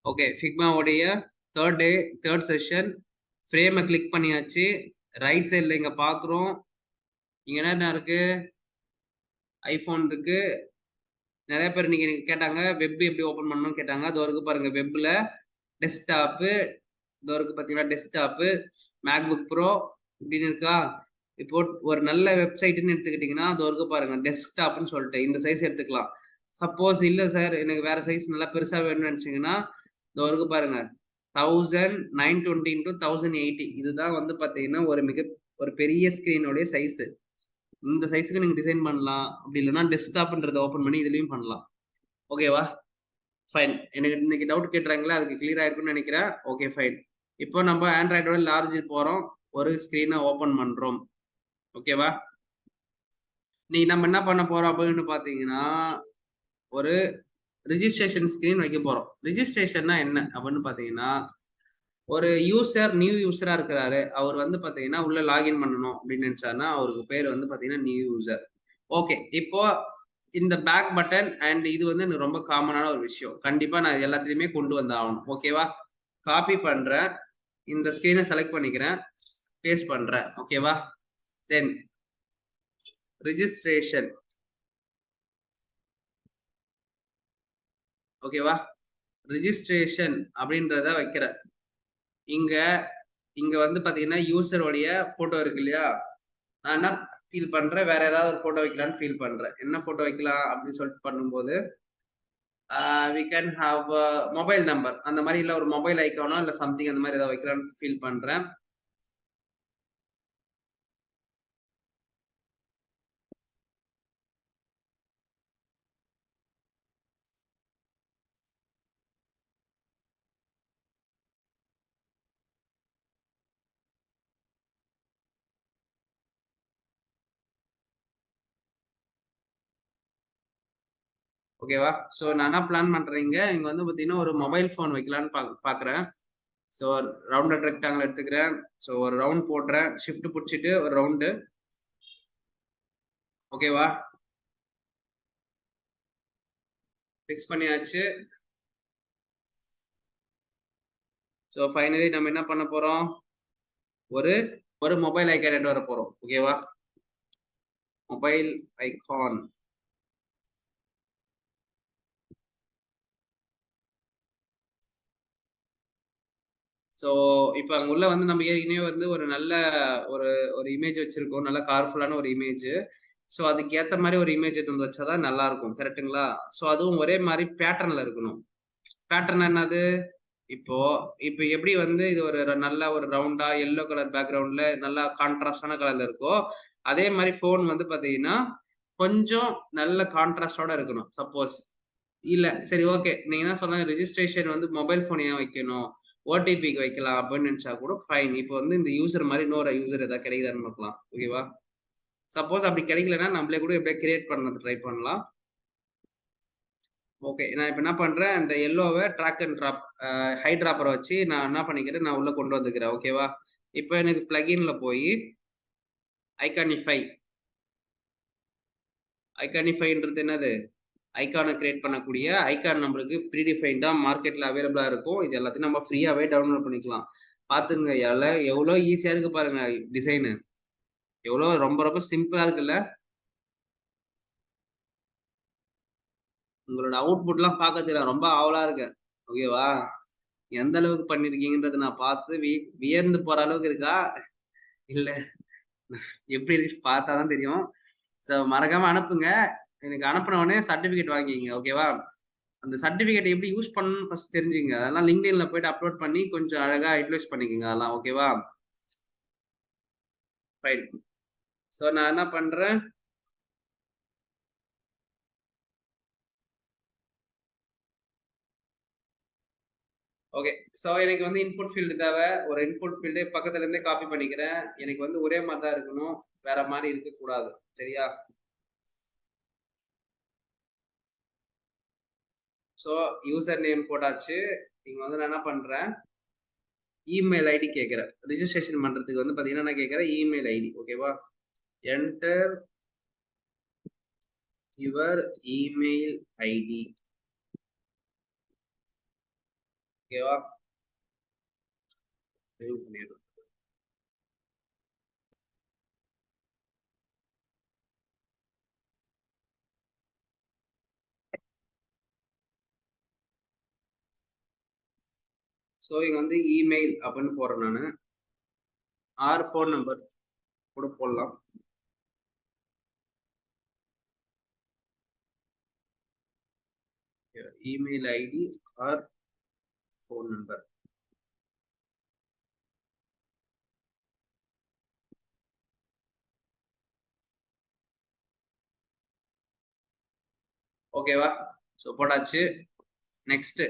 Okay, Figma உடைய third day, third session. ஃப்ரேமை click பண்ணியாச்சு. ரைட் சைடில் இங்கே பார்க்குறோம். இங்கே என்ன இருக்கு? ஐஃபோன் இருக்கு. நிறைய பேர் நீங்க கேட்டாங்க வெப் எப்படி ஓப்பன் பண்ணணும்னு கேட்டாங்க. அது வரைக்கும் பாருங்க, வெப்ல டெஸ்க்டாப்பு, இது வரைக்கும் பார்த்தீங்கன்னா டெஸ்க்டாப்பு, மேக்புக் ப்ரோ இப்படின்னு இருக்கா. இப்போ ஒரு நல்ல வெப்சைட்னு எடுத்துக்கிட்டிங்கன்னா அது வரைக்கும் பாருங்க, டெஸ்க்டாப்னு சொல்லிட்டு இந்த சைஸ் எடுத்துக்கலாம். சப்போஸ் இல்லை சார் எனக்கு வேற சைஸ் நல்லா பெருசாக வேணும்னு நினச்சிங்கன்னா இது வரைக்கும் பாருங்க 1920 into 1080 இதுதான் வந்து பார்த்தீங்கன்னா ஒரு பெரிய ஸ்க்ரீனுடைய சைஸு. இந்த சைஸுக்கு நீங்க டிசைன் பண்ணலாம். அப்படி இல்லைன்னா டெஸ்க்டாப்ன்றதை ஓப்பன் பண்ணி இதுலயும் பண்ணலாம். ஓகேவா? ஃபைன். எனக்கு இன்னைக்கு டவுட் கேட்டுறாங்களா, அதுக்கு கிளியர் ஆயிருக்கும்னு நினைக்கிறேன். Okay fine. இப்போ நம்ம ஆண்ட்ராய்டோட லார்ஜ் போறோம், ஒரு ஸ்க்ரீனை ஓப்பன் பண்றோம். ஓகேவா? நீ நம்ம என்ன பண்ண போறோம் அப்படின்னு பாத்தீங்கன்னா ஒரு ரிஜிஸ்ட்ரேஷன் ஸ்க்ரீன் வைக்க போறோம். ரிஜிஸ்ட்ரேஷன்னா என்ன அப்படின்னு பாத்தீங்கன்னா, ஒரு யூசர் நியூ யூசரா இருக்கிறாரு, அவர் வந்து பாத்தீங்கன்னா உள்ள லாகின் பண்ணணும் அப்படின்னு நினைச்சாருன்னா அவருக்கு பேர் வந்து பாத்தீங்கன்னா நியூ யூசர். ஓகே, இப்போ இந்த பேக் பட்டன் அண்ட் இது வந்து எனக்கு ரொம்ப காமனான ஒரு விஷயம். கண்டிப்பா நான் எல்லாத்துலயுமே கொண்டு வந்து ஆகணும். ஓகேவா? காப்பி பண்றேன், இந்த ஸ்கிரீனை செலக்ட் பண்ணிக்கிறேன், பேஸ்ட் பண்றேன். ஓகேவா? தென் ரிஜிஸ்ட்ரேஷன். ஓகேவா? ரிஜிஸ்ட்ரேஷன் அப்படின்றத வைக்கிறேன். இங்க இங்க வந்து பாத்தீங்கன்னா யூசருடைய போட்டோ இருக்கு இல்லையா, நான் என்ன ஃபீல் பண்றேன், வேற ஏதாவது ஒரு போட்டோ வைக்கலாம்னு ஃபீல் பண்றேன். என்ன போட்டோ வைக்கலாம் அப்படின்னு சொல்லிட்டு பண்ணும்போது we can have a mobile number அந்த மாதிரி, இல்ல ஒரு மொபைல் ஐக்கானோ இல்ல சம்திங் அந்த மாதிரி ஏதாவது வைக்கலாம்னு ஃபீல் பண்றேன். ஓகேவா? ஸோ நான் என்ன பிளான் பண்றீங்க, இங்க வந்து பாத்தீங்கன்னா ஒரு மொபைல் ஃபோன் வைக்கலான்னு பாக்குறேன். ஸோ ரவுண்டட் ரெக்டாங்கிள் எடுத்துக்கிறேன். ஸோ ஒரு ரவுண்ட் போடுறேன், ஷிஃப்ட் பிடிச்சிட்டு ஒரு ரவுண்டு. ஓகேவா? ஃபிக்ஸ் பண்ணியாச்சு. ஸோ ஃபைனலி நம்ம என்ன பண்ண போறோம், ஒரு ஒரு மொபைல் ஐக்கான் எடுத்து வர போறோம். ஓகேவா? Mobile icon. ஸோ இப்போ அங்க உள்ள வந்து நம்ம ஏற்கனவே வந்து ஒரு நல்ல ஒரு ஒரு இமேஜ் வச்சிருக்கோம், நல்ல கலர்ஃபுல்லான ஒரு இமேஜ். ஸோ அதுக்கு ஏத்த மாதிரி ஒரு இமேஜ் எடுத்து வந்து வச்சாதான் நல்லா இருக்கும். கரெக்ட்டுங்களா? ஸோ அதுவும் ஒரே மாதிரி பேட்டர்ன்ல இருக்கணும். பேட்டர்ன் என்னது? இப்போ இப்போ எப்படி வந்து இது ஒரு நல்ல ஒரு ரவுண்டா எல்லோ கலர் பேக்ரவுண்ட்ல நல்லா கான்ட்ராஸ்டான கலர்ல இருக்கோ, அதே மாதிரி ஃபோன் வந்து பாத்தீங்கன்னா கொஞ்சம் நல்ல கான்ட்ராஸ்டோட இருக்கணும். சப்போஸ் இல்ல சரி ஓகே, நீங்க என்ன சொன்னாங்க ரிஜிஸ்ட்ரேஷன் வந்து மொபைல் போன் ஏன் வைக்கணும், ஓடிபிக்கு வைக்கலாம் அப்படின்னு நினைச்சா கூட ஃபைன். இப்போ வந்து இந்த யூசர் மாதிரி இன்னொரு யூசர் ஏதாவது கிடைக்குதான்னு பார்க்கலாம். ஓகேவா? சப்போஸ் அப்படி கிடைக்கலன்னா நம்மளே கூட எப்படியே கிரியேட் பண்ணது ட்ரை பண்ணலாம். ஓகே, நான் இப்போ என்ன பண்றேன், இந்த எல்லோவை ட்ராக் அண்ட் ட்ராப் ஹை டிராப்பரை வச்சு நான் என்ன பண்ணிக்கிறேன், நான் உள்ள கொண்டு வந்துக்கிறேன். ஓகேவா? இப்போ எனக்கு பிளகின்ல போய் ஐகானிஃபை. ஐகானிஃபைன்றது என்னது? ஐகானை கிரியேட் பண்ணக்கூடிய ஐகான் நம்மளுக்கு ப்ரீடிஃபைன்டா மார்க்கெட்ல அவைலபிளா இருக்கும். இது எல்லாத்தையும் நம்ம ஃப்ரீயாவே டவுன்லோட் பண்ணிக்கலாம். பாத்துங்க, எவ்வளோ ஈஸியா இருக்கு பாருங்க டிசைனு. எவ்வளோ ரொம்ப ரொம்ப சிம்பிளா இருக்குல்ல? உங்களோட அவுட்புட்லாம் பார்க்கறதுக்கு நான் ரொம்ப ஆவலா இருக்கேன். ஓகேவா? எந்த அளவுக்கு பண்ணிருக்கீங்கன்றத நான் பார்த்து வியந்து போற அளவுக்கு இருக்கா? இல்ல எப்படி இருக்கு பார்த்தா தான் தெரியும். ஸோ மறக்காம அனுப்புங்க. எனக்கு அனுப்புன உடனே சர்டிஃபிகேட் வாங்கிங்க. ஓகேவா? அந்த சர்டிஃபிகேட் எப்படி யூஸ் பண்ணணும்னு ஃபர்ஸ்ட் தெரிஞ்சுங்க. அதெல்லாம் லிங்க்டின்ல போயிட்டு அப்லோட் பண்ணி கொஞ்சம் அழகா யூட்டிலைஸ் பண்ணிக்கோங்க அதெல்லாம். ஓகேவா? ஃபைன். ஸோ நான் என்ன பண்றேன், ஓகே. ஸோ எனக்கு வந்து இன்புட் ஃபீல்டு தேவை. ஒரு இன்புட் ஃபீல்டு பக்கத்துல இருந்தே காப்பி பண்ணிக்கிறேன். எனக்கு வந்து ஒரே மாதிரி தான் இருக்கணும், வேற மாதிரி இருக்கக்கூடாது. சரியா? ஸோ யூசர் நேம் போட்டாச்சு. இங்க வந்து நான் என்ன பண்றேன், இமெயில் ஐடி கேட்கிறேன். ரிஜிஸ்ட்ரேஷன் பண்றதுக்கு வந்து பாத்தீங்கன்னா நான் கேட்கிறேன் இமெயில் ஐடி. ஓகேவா? Enter your email ID. ஓகேவா? ரிமூவ் பண்ணிடுறேன். ஸோ இங்க வந்து இமெயில் அப்படின்னு போடுறேன் நானு. ஆர் ஃபோன் நம்பர் கூட போடலாம். Email ID or phone number. ஓகேவா? ஸோ போட்டாச்சு. நெக்ஸ்ட்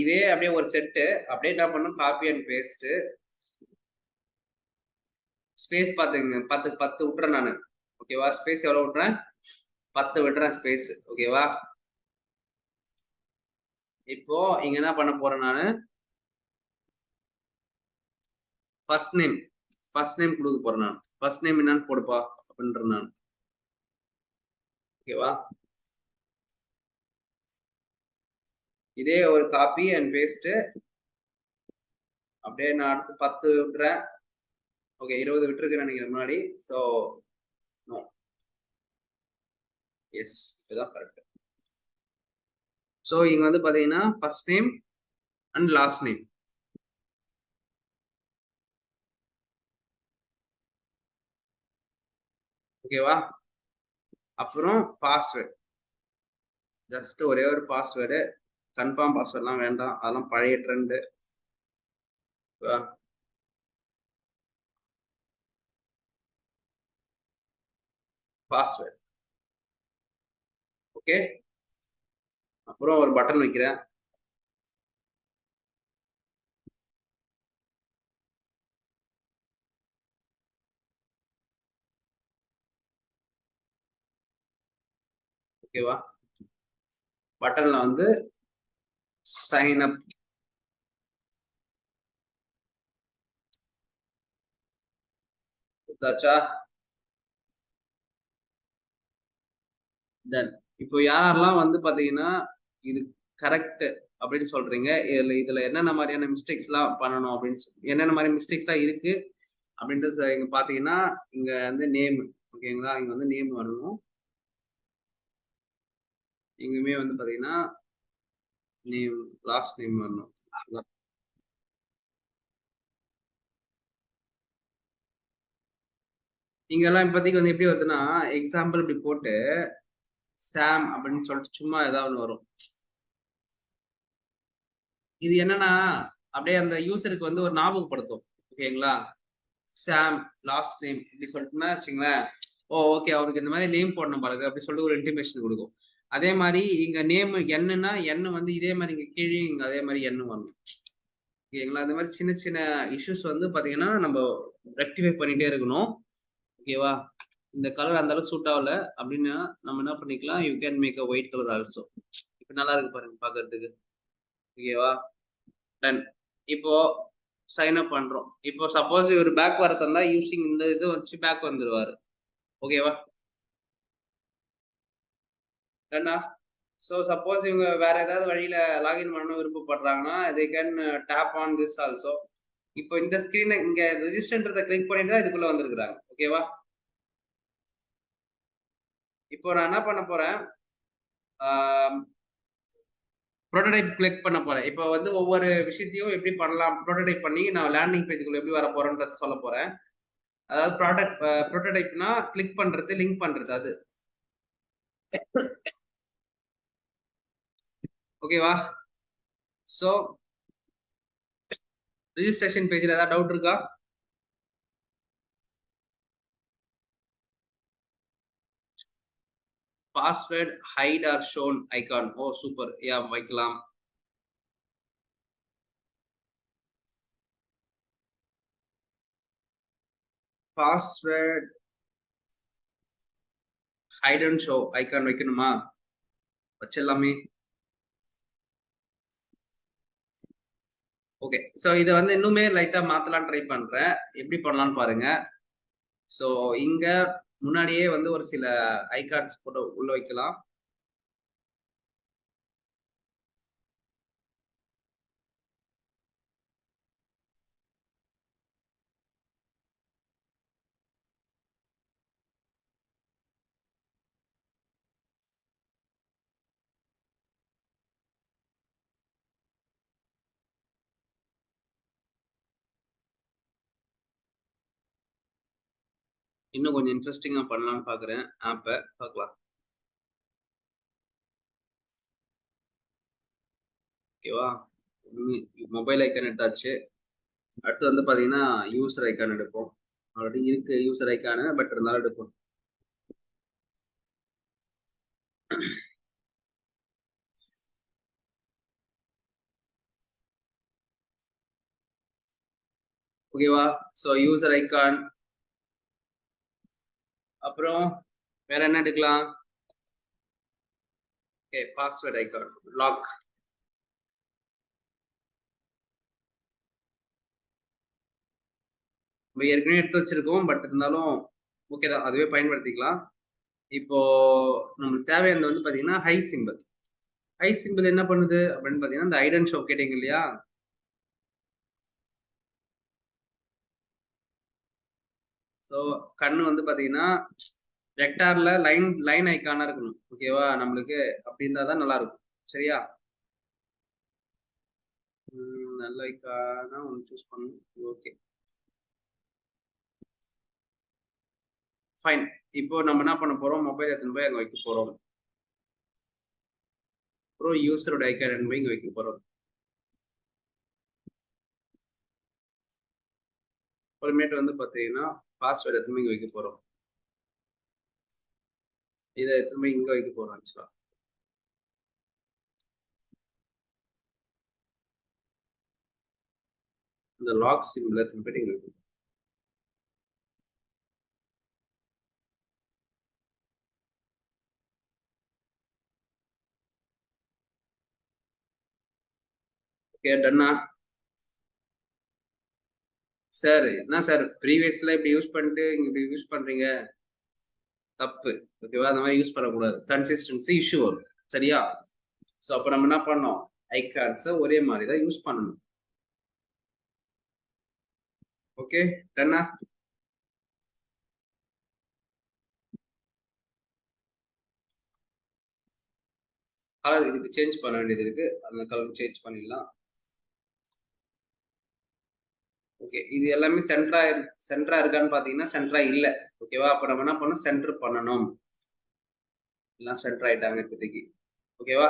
இதே அப்படியே ஒரு செட்டு அப்படியே என்ன பண்ணும், காப்பி அண்ட் பேஸ்ட். ஸ்பேஸ் பார்த்துங்க, 10 விட்டுறேன் நான். ஓகேவா? ஸ்பேஸ் எவ்வளோ விட்டுறேன்? 10 விட்டுறேன் ஸ்பேஸ். ஓகேவா? இப்போ இங்க என்ன பண்ண போறேன் நானு, ஃபர்ஸ்ட் நேம் கொடுக்க போறேன் நான். ஃபர்ஸ்ட் நேம் என்னன்னு போடுப்பா அப்படின்றேன் நான். ஓகேவா? இதே ஒரு காப்பி அண்ட் பேஸ்ட் அப்படியே நான் அடுத்து 10 விட்டுறேன். ஓகே, 20 விட்டுருக்கேன் நினைக்கிறேன் முன்னாடி. ஸோ எஸ், இதுதான் கரெக்ட். ஸோ இங்க வந்து பாத்தீங்கன்னா first name and last name. ஓகேவா? அப்புறம் பாஸ்வேர்டு, ஜஸ்ட் ஒரே ஒரு பாஸ்வேர்டு. கன்ஃபார்ம் பாஸ்வேர்ட்லாம் வேண்டாம், அதெல்லாம் பழைய ட்ரெண்டு. பாஸ்வேர்டு. ஓகே, அப்புறம் ஒரு பட்டன் வைக்கிறேன். ஓகேவா? பட்டன்ல வந்து சைன் அப். கொடுத்தாச்சா? தென் இப்போ யாரெல்லாம் வந்து பாத்தீங்கன்னா இது கரெக்ட் அப்படின்னு சொல்றீங்க, இதுல என்னென்ன மாதிரியான மிஸ்டேக்ஸ் எல்லாம் பண்ணணும் அப்படின்னு என்னென்ன மாதிரி மிஸ்டேக்ஸ் எல்லாம் இருக்கு அப்படின்றது இங்க பாத்தீங்கன்னா, இங்க வந்து நேம். ஓகேங்களா? இங்க வந்து நேம் வரணும். இங்குமே வந்து பாத்தீங்கன்னா நேம், லாஸ்ட் நேம் வரணும். இங்கெல்லாம் இப்போதைக்கு வந்து எப்படி வருதுன்னா, எக்ஸாம்பிள் இப்படி போட்டு சாம் அப்படின்னு சொல்லிட்டு சும்மா ஏதாவது வரும். இது என்னன்னா அப்படியே அந்த யூசருக்கு வந்து ஒரு ஞாபகப்படுத்தும். ஓகேங்களா? சாம் லாஸ்ட் நேம் இப்படி சொல்லிட்டுன்னா வச்சுங்களேன், ஓ ஓகே அவருக்கு இந்த மாதிரி நேம் போடணும் பாருங்க அப்படி சொல்லிட்டு ஒரு இன்டிமேஷன் கொடுக்கும். அதே மாதிரி இங்க நேம் என்னன்னா என் வந்து இதே மாதிரி இங்க கீழே இங்க அதே மாதிரி எண்ணு வரணும். ஓகேங்களா? அந்த மாதிரி சின்ன சின்ன இஷ்யூஸ் வந்து பாத்தீங்கன்னா நம்ம ரெக்டிஃபை பண்ணிட்டே இருக்கணும். ஓகேவா? இந்த கலர் அந்த அளவுக்கு சூட் ஆகல அப்படின்னா நம்ம என்ன பண்ணிக்கலாம், you can make a white colour also. இப்ப நல்லா இருக்கு பாருங்க பாக்குறதுக்கு. ஓகேவா? டன். இப்போ சைன் அப் பண்றோம். இப்போ சப்போஸ் இவர் பேக் வர தந்தா யூசிங் இந்த இது வச்சு பேக் வந்துருவாரு. ஓகேவா? டன்னா? ஸோ சப்போஸ் இவங்க வேற ஏதாவது வழியில லாகின் பண்ண விருப்பப்படுறாங்கன்னா they can tap on this also. இப்போ இந்த ஸ்கிரீனை இங்க ரெஜிஸ்டர்ன்றத கிளிக் பண்ணிட்டு தான் இதுக்குள்ள வந்திருக்காங்க. ஓகேவா? இப்போ நான் என்ன பண்ண போறேன், ப்ரோட்டோடைப் கிளிக் பண்ண போறேன். இப்போ வந்து ஒவ்வொரு விஷயத்தையும் எப்படி பண்ணலாம் ப்ரோட்டோடைப் பண்ணி நான் லேண்டிங் பேஜுக்குள்ள எப்படி வர போறேன்றது சொல்ல போறேன். அதாவது ப்ரோட்டோடைப்னா கிளிக் பண்றது, லிங்க் பண்றது அது. ஓகேவா? சோ ரிஜிஸ்ட்ரேஷன் பேஜ்ல ஏதாவது டவுட் இருக்கா? Password hide or shown icon. Oh super, yeah வைக்கலாம். Password hide and show icon வைக்கணுமா? வச்சிடலாமே. ஓகே, சோ இதை வந்து இன்னுமே லைட்டா மாத்தலாம் ட்ரை பண்றேன். எப்படி பண்ணலாம்னு பாருங்க. சோ இங்க முன்னாடியே வந்து ஒரு சில ஐகான்ஸ் போட்டு உள்ள வைக்கலாம். இன்னும் கொஞ்சம் இன்ட்ரெஸ்டிங்கா பண்ணலாம்னு பாக்குறேன். ஆப்ப பார்க்கலாம். ஓகேவா? மொபைல் ஐகான் எடுத்தாச்சு. அடுத்து வந்து பாத்தீங்கன்னா யூசர் ஐகான் எடுப்போம். ஆல்ரெடி இருக்கு யூசர் ஐகானு, பட் இருந்தாலும் எடுப்போம். ஓகேவா? ஸோ யூசர் ஐகான், அப்புறம் வேற என்ன எடுக்கலாம்? Okay, password icon, lock. நம்ம ஏற்கனவே எடுத்து வச்சிருக்கோம், பட் இருந்தாலும் ஓகே தான், அதுவே பயன்படுத்திக்கலாம். இப்போ நம்மளுக்கு தேவையானது வந்து பாத்தீங்கன்னா ஹை சிம்பிள். ஹை சிம்பிள் என்ன பண்ணுது அப்படின்னு பாத்தீங்கன்னா, இந்த ஐடன் ஷோ கேட்டீங்க இல்லையா? ஸோ கண்ணு வந்து பாத்தீங்கன்னா வெக்டார்ல லைன் லைன் ஐக்கானா இருக்கணும். ஓகேவா? நம்மளுக்கு அப்படி இருந்தா தான் நல்லா இருக்கும். சரியா? நல்ல ஐக்கானா ஒன்று சூஸ் பண்ணணும். Okay, fine. இப்போ நம்ம என்ன பண்ண போறோம்? மொபைல் எடுத்துன்னு போய் அங்க வைக்க போறோம். அப்புறம் யூசரோட ஐக்கான் எடுத்துன்னு போய் இங்க வைக்க போறோம். அப்புறமேட்டு வந்து பாத்தீங்கன்னா பாஸ்வேர்டு எடுத்துன்னு போய் இங்க வைக்க போறோம். இதை எடுத்துன்னு போய் இங்க வைக்க போறோம் ஆக்சுவலா. இந்த லாக் சிம்பிள் எடுத்துன்னு போயிட்டு இங்க வைக்கணும். ஓகே, டன்னா? சார் என்ன சார் ப்ரீவியஸ்ல இப்படி யூஸ் பண்ணிட்டு இங்க இப்படி யூஸ் பண்றீங்க? தப்பு. ஓகேவா? அந்த மாதிரி யூஸ் பண்ணக்கூடாது. கன்சிஸ்டன்சி இஷ்யூ வரும். சரியா? ஸோ அப்போ நம்ம என்ன பண்ணோம்? ஐகான்ஸை ஒரே மாதிரி தான் யூஸ் பண்ணணும். ஓகே, டன்னா? கலர் இதுக்கு சேஞ்ச் பண்ண வேண்டியது இருக்கு. அந்த கலர் சேஞ்ச் பண்ணிடலாம். ஓகே, இது எல்லாமே சென்டரா இருக்கான்னு பாத்தீங்கன்னா சென்டரா இல்ல. ஓகேவா? அப்ப நம்ம என்ன பண்ணணும்? சென்டர் பண்ணணும். எல்லாம் சென்டர் ஆயிட்டாங்க இப்போதைக்கு. ஓகேவா?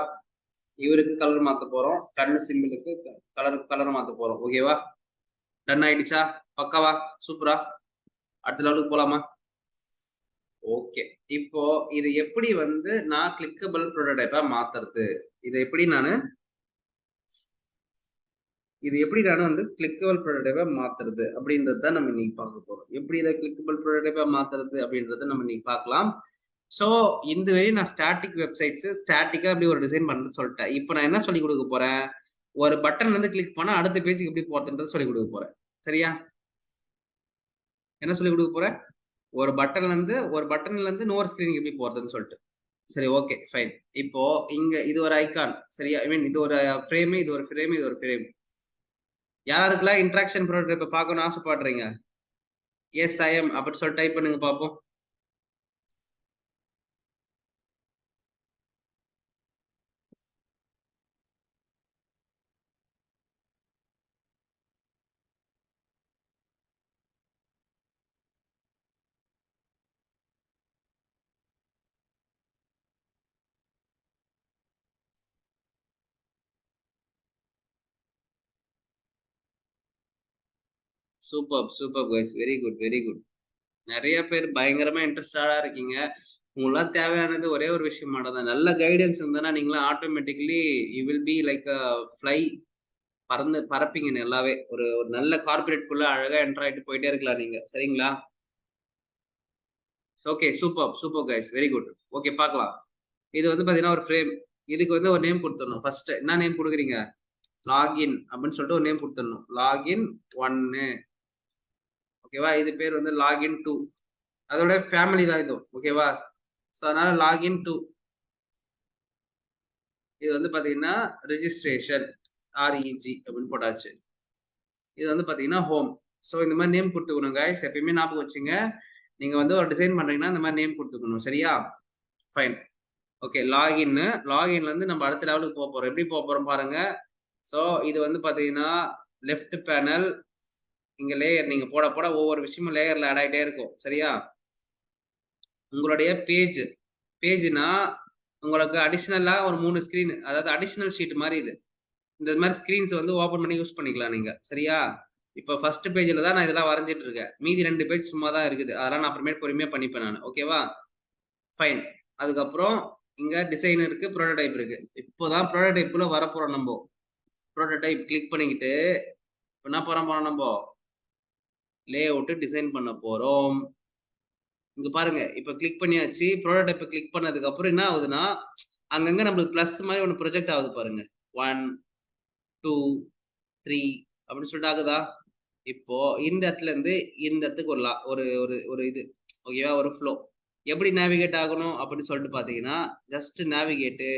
இவருக்கு கலர் மாத்த போறோம். கண்ணு சிம்பிளுக்கு கலர் மாத்த போறோம். ஓகேவா? டன் ஆயிடுச்சா? பக்காவா? சூப்பரா? அடுத்த லெவலுக்கு போலாமா? ஓகே. இப்போ இது எப்படி வந்து நான் கிளிக்கபிள் ப்ரோட்டோடைப்பா மாத்துறது? இதை எப்படி நானு வந்து கிளிக்கபிள் ப்ரோட்டோடைப்பா மாத்துறது அப்படின்றது தான் நம்ம இன்னைக்கு பார்க்க போறோம். எப்படி இதை கிளிக்கபிள் ப்ரோட்டோடைப்பா மாத்துறது அப்படின்றத நம்ம இன்னைக்கு பார்க்கலாம். ஸோ இந்த வரை நான் ஸ்டாட்டிக் வெப்சைட்ஸ் ஸ்டாட்டிக்கா அப்படி ஒரு டிசைன் பண்றது சொல்லிட்டேன். இப்போ நான் என்ன சொல்லி கொடுக்க போறேன்? ஒரு பட்டன் வந்து கிளிக் பண்ணா அடுத்த பேஜுக்கு எப்படி போறதுன்றது சொல்லி கொடுக்க போறேன். சரியா? என்ன சொல்லி கொடுக்க போறேன்? ஒரு பட்டன்ல இருந்து இன்னொரு ஸ்கிரீனுக்கு எப்படி போறதுன்னு சொல்லிட்டு. சரி, ஓகே, ஃபைன். இப்போ இங்க இது ஒரு ஐகான். சரியா? ஐ மீன் இது ஒரு ஃப்ரேம், இது ஒரு ஃப்ரேம், இது ஒரு ஃப்ரேம். யாருக்கெல்லாம் இன்ட்ராக்ஷன் ப்ரோட்டோடைப் பார்க்கணும்னு ஆசைப்படுறீங்க? எஸ் ஐ எம் அப்படி சொல்லி டைப் பண்ணுங்க பார்ப்போம். Super super guys, very good very good. நிறைய பேர் பயங்கரமா இன்ட்ரெஸ்டடா இருக்கீங்க. உங்களாம் தேவையானது ஒரே ஒரு விஷயம் மட்டும் தான். நல்ல கைடன்ஸ் இருந்ததுன்னா நீங்களாம் automatically you will be like a fly. பறப்பீங்க நல்லாவே. ஒரு ஒரு நல்ல கார்பரேட் குள்ள அழகா என்டர் ஆயிட்டு போயிட்டே இருக்கலாம் நீங்க. சரிங்களா? Okay, super super guys, very good. Okay, பார்க்கலாம். இது வந்து பாத்தீங்கன்னா ஒரு ஃப்ரேம். இதுக்கு வந்து ஒரு நேம் கொடுத்துடணும். ஃபர்ஸ்ட் என்ன நேம் கொடுக்குறீங்க? லாகின் அப்படின்னு சொல்லிட்டு ஒரு நேம் கொடுத்துடணும். லாகின் 1. ஓகேவா? இது பேர் வந்து லாகின் 2. அதோட ஃபேமிலி தான் இது. ஓகேவா? ஸோ அதனால லாகின் 2. இது வந்து பாத்தீங்கன்னா ரெஜிஸ்ட்ரேஷன், REG அப்படின்னு போட்டாச்சு. இது வந்து பாத்தீங்கன்னா ஹோம். ஸோ இந்த மாதிரி நேம் கொடுத்துக்கணும் கைஸ். எப்பயுமே ஞாபகம் வச்சுங்க. நீங்க வந்து ஒரு டிசைன் பண்றீங்கன்னா இந்த மாதிரி நேம் கொடுத்துக்கணும். சரியா? ஃபைன். ஓகே, லாகின்ல இருந்து நம்ம அடுத்த லெவலுக்கு போக போறோம். எப்படி போக போறோம் பாருங்க. ஸோ இது வந்து பாத்தீங்கன்னா லெஃப்ட் பேனல். இங்க லேயர் நீங்க போட போட ஒவ்வொரு விஷயமும் லேயர்ல ஆட் ஆயிட்டே இருக்கும். சரியா? உங்களுடைய பேஜ்னா உங்களுக்கு அடிஷனலா ஒரு 3 ஸ்கிரீன், அதாவது அடிஷனல் ஷீட் மாதிரி இது. இந்த மாதிரி ஸ்கிரீன்ஸ் வந்து ஓபன் பண்ணி யூஸ் பண்ணிக்கலாம் நீங்க. சரியா? இப்ப ஃபர்ஸ்ட் பேஜ்ல தான் நான் இதெல்லாம் வரைஞ்சிட்டு இருக்கேன். மீதி 2 பேஜ் சும்மா தான் இருக்குது. அதெல்லாம் நான் அப்புறமேட்டு பொறுமையா பண்ணிப்பேன் நானு. ஓகேவா? ஃபைன். அதுக்கப்புறம் இங்க டிசைன் இருக்கு, புரோட்டோடைப் இருக்கு. இப்போதான் புரோட்டோடைப்குள்ள வரப்போறோம் நம்போ. புரோட்டோடைப் கிளிக் பண்ணிக்கிட்டு என்ன பண்ண நம்போ? லே அவுட் டிசைன் பண்ண போறோம். இங்க பாருங்க. இப்ப கிளிக் பண்ணியாச்சு. புரோட்டோடைப்ப கிளிக் பண்ணதுக்கு அப்புறம் என்ன ஆகுதுன்னா, அங்கங்க நம்மளுக்கு பிளஸ் மாரி ஒண்ணு ப்ரொஜெக்ட் ஆகுது பாருங்க. 1, 2, 3 அப்படின்னு சொல்லிட்டு ஆகுதா? இப்போ இந்த இடத்துல இருந்து இந்த இடத்துக்கு ஒரு ஒரு ஒரு ஒரு இது ஓகேவா? ஒரு ஃப்ளோ. எப்படி நேவிகேட் ஆகணும் அப்படின்னு சொல்லிட்டு பார்த்தீங்கன்னா, ஜஸ்ட் நேவிகேட்டு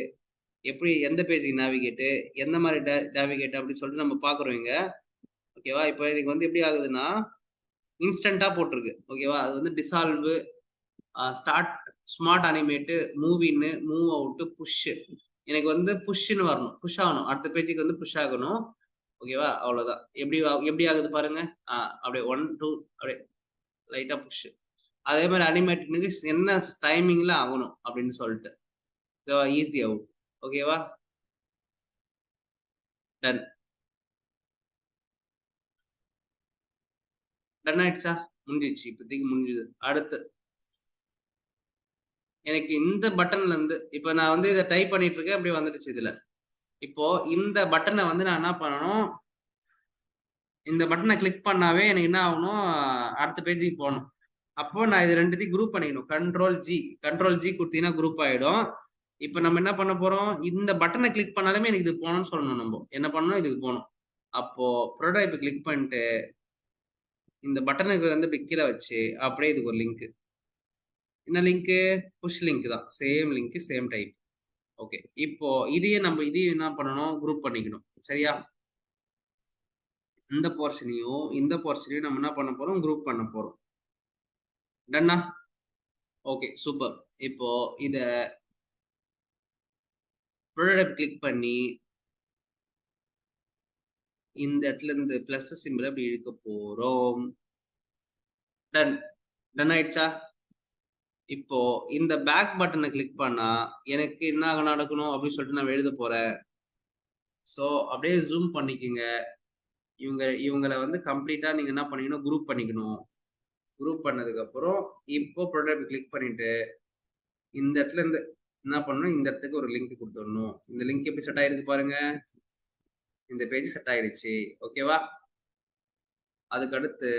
எப்படி எந்த பேஜ்க்கு நேவிகேட்டு, எந்த மாரி நேவிகேட் அப்படின்னு சொல்லிட்டு நம்ம பார்க்குறோம் இங்க. ஓகேவா? இப்போ எனக்கு வந்து எப்படி ஆகுதுன்னா, இன்ஸ்டன்ட்டா போட்டிருக்கு. ஓகேவா? அது வந்து dissolve, start, smart animate, move in, move out, push. எனக்கு வந்து புஷ்ன்னு வரணும். புஷ் ஆகணும். அடுத்த பேஜ்க்கு வந்து புஷ் ஆகணும். ஓகேவா? அவ்வளோதான். எப்படி ஆகுது பாருங்க. அப்படியே 1, 2 அப்படியே லைட்டா புஷ். அதே மாரி அனிமேட்டனுக்கு என்ன டைமிங்ல ஆகணும் அப்படின்னு சொல்லிட்டு. ஓகேவா? Easy out. ஓகேவா? டன். டன் ஆயிடுச்சா? முடிஞ்சிடுச்சு. இப்போதைக்கு முடிஞ்சுது. அடுத்து எனக்கு இந்த பட்டன்ல இருந்து இப்ப நான் வந்து இத டைப் பண்ணிட்டு இருக்கேன். அப்படியே வந்துடுச்சு இதுல. இப்போ இந்த பட்டன வந்து நான் என்ன பண்ணணும், இந்த பட்டன கிளிக் பண்ணாவே எனக்கு என்ன ஆகணும், அடுத்த பேஜுக்கு போணும். அப்போ நான் இது 2த்தையும் குரூப் பண்ணிக்கணும். கண்ட்ரோல் ஜி குடுத்தீங்கன்னா குரூப் ஆயிடும். இப்ப நம்ம என்ன பண்ண போறோம், இந்த பட்டன கிளிக் பண்ணாலுமே எனக்கு இது போணும்னு சொல்லணும் நம்ப. என்ன பண்ணணும், இதுக்கு போணும். அப்போ புரோடோடைப் கிளிக் பண்ணிட்டு, இந்த பட்டனுக்கு வந்து இப்படி கீழ வச்சு, அப்படியே இதுக்கு ஒரு லிங்க். என்ன லிங்க்? புஷ் லிங்க் தான். Same link, same type. Okay. இப்போ இதையும் என்ன பண்ணணும், குரூப் பண்ணிக்கணும். சரியா? இந்த போர்ஷனையும் நம்ம என்ன பண்ண போறோம், குரூப் பண்ண போறோம். டன்னா? Okay, super. இப்போ இத புரோடோடைப் கிளிக் பண்ணி, இந்த இடத்துல இருந்து பிளஸ் சிம்பிள அப்படி இழுக்க போறோம். டன். டன் ஆயிடுச்சா? இப்போ இந்த பேக் பட்டன கிளிக் பண்ணா, எனக்கு என்ன நடக்கணும் அப்படின்னு சொல்லிட்டு நான் எழுத போறேன். ஸோ, அப்படியே ஜூம் பண்ணிக்கங்க. இவங்கள வந்து கம்ப்ளீட்டா நீங்க என்ன பண்ணிக்கணும், குரூப் பண்ணிக்கணும். குரூப் பண்ணதுக்கப்புறம், இப்போ புரோடோடைப் கிளிக் பண்ணிட்டு, இந்த இடத்துல இருந்து என்ன பண்ணணும், இந்த இடத்துக்கு ஒரு லிங்க் குடுத்துடணும். இந்த லிங்க் எப்படி செட் ஆயிருக்கு பாருங்க. இந்த பேஜ் செட் ஆயிடுச்சு. ஓகேவா? அதுக்கடுத்து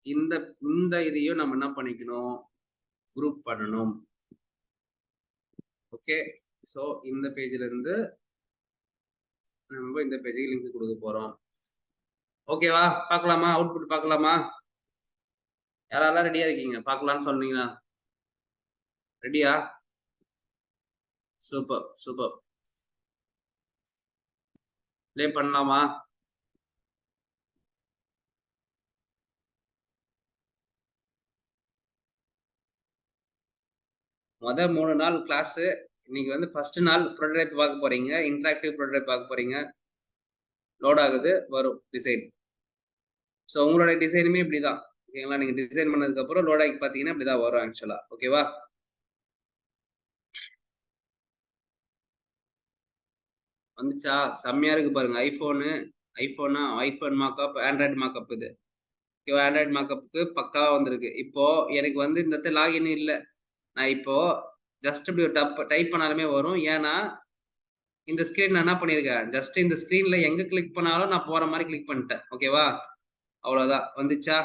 இந்த இந்த இதையும் நம்ம என்ன பண்ணிக்கணும், குரூப் பண்ணணும். ஓகே. ஸோ, இந்த பேஜ்ல இருந்து நம்ம இந்த பேஜுக்கு லிங்க் குடுக்க போறோம். ஓகேவா? பார்க்கலாமா? அவுட்புட் பார்க்கலாமா? யாரெல்லாம் ரெடியா இருக்கீங்க? பார்க்கலாம்னு சொன்னீங்கன்னா. ரெடியா? Super, super. ப்ளே பண்ணலாமா? மொத 3 நாள் கிளாஸு. இன்னைக்கு வந்து ஃபர்ஸ்ட் நாள் புரோட்டோடைப் பார்க்க போறீங்க. இன்டராக்டிவ் புரோட்டோடைப் பார்க்க போறீங்க. லோட் ஆகுது. வரும் டிசைன். ஸோ உங்களுடைய டிசைனுமே இப்படிதான். ஓகேங்களா? நீங்க டிசைன் பண்ணதுக்கு அப்புறம் லோட் ஆகி பார்த்தீங்கன்னா, இப்படிதான் வரும் ஆக்சுவலா. ஓகேவா? வந்துச்சா? செம்மையா இருக்கு பாருங்க. ஐஃபோன் மார்க்அப், ஆண்ட்ராய்டு மார்க்அப் இது. ஓகேவா? ஆண்ட்ராய்டு மார்க்அப்க்கு பக்காவா வந்திருக்கு. இப்போ எனக்கு வந்து இந்த இடத்துல லாகின் இல்ல. நான் இப்போ ஜஸ்ட் இப்படி ஒரு டைப் பண்ணாலுமே வரும். ஏன்னா, இந்த ஸ்க்ரீன் நான் என்ன பண்ணியிருக்கேன், ஜஸ்ட் இந்த ஸ்க்ரீன்ல எங்க கிளிக் பண்ணாலும் நான் போற மாரி கிளிக் பண்ணிட்டேன். ஓகேவா? அவ்வளோதான். வந்துச்சா?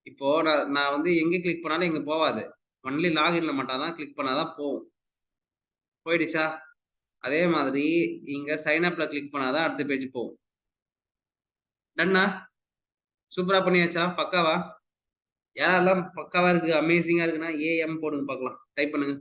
இப்போ நான் வந்து எங்க கிளிக் பண்ணாலும் இங்க போவாது. ஒன்லி லாகின்ல மட்டும் தான் கிளிக் பண்ணா தான் போவும். போயிடுச்சா? அதே மாதிரி இங்க சைன் அப்ல கிளிக் பண்ணா தான் அடுத்த பேஜ் போவும். டன்னா? சூப்பரா பண்ணியாச்சா? பக்காவா? யாரெல்லாம் பக்காவா இருக்கு, அமேசிங்கா இருக்குன்னா, ஏஎம் போடுங்க பார்க்கலாம். டைப் பண்ணுங்க.